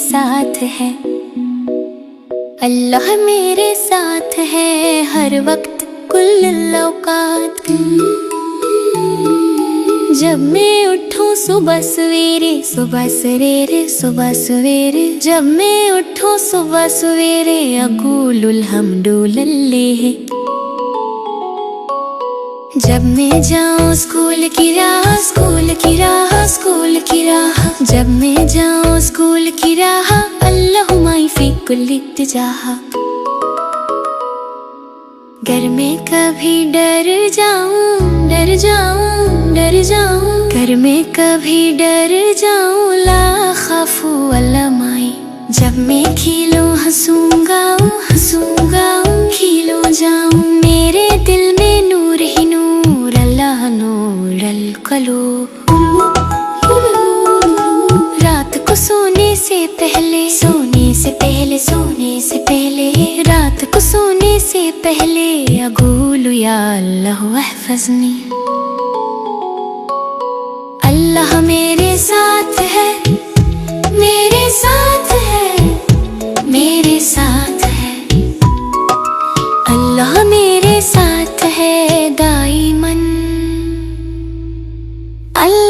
साथ है, अल्लाह मेरे साथ है हर वक्त कुल्ल औकात। जब मैं उठूं सुबह सवेरे, सुबह सवेरे, सुबह सवेरे, जब मैं उठूं सुबह सवेरे, अक़ूलुल हम्दुलिल्लाह। जब मैं जाऊं स्कूल की राह, स्कूल की राह, स्कूल की राह, जब मैं जाऊं स्कूल की राह, अल्लाहुम्मा फी कुल्ली तिजाह। गर मैं कभी डर जाऊं, डर जाऊं, डर जाऊं, गर मैं कभी डर जाऊं, ला खाफू वला माई। जब मैं खिलूं हंसूंगा, हंसूंगा, खिलूं जाऊं, मेरे दिल में नूर ही नूर, अल्लाह नूर अल क़लूब। रात को सोने से पहले, सोने से पहले, सोने से पहले, रात को सोने से पहले, अक़ूलु या अल्लाह अहफ़ज़नी। अल्लाह मेरे साथ है, मेरे साथ है, मेरे साथ है, अल्लाह मेरे साथ है दाईमन। अल्लाह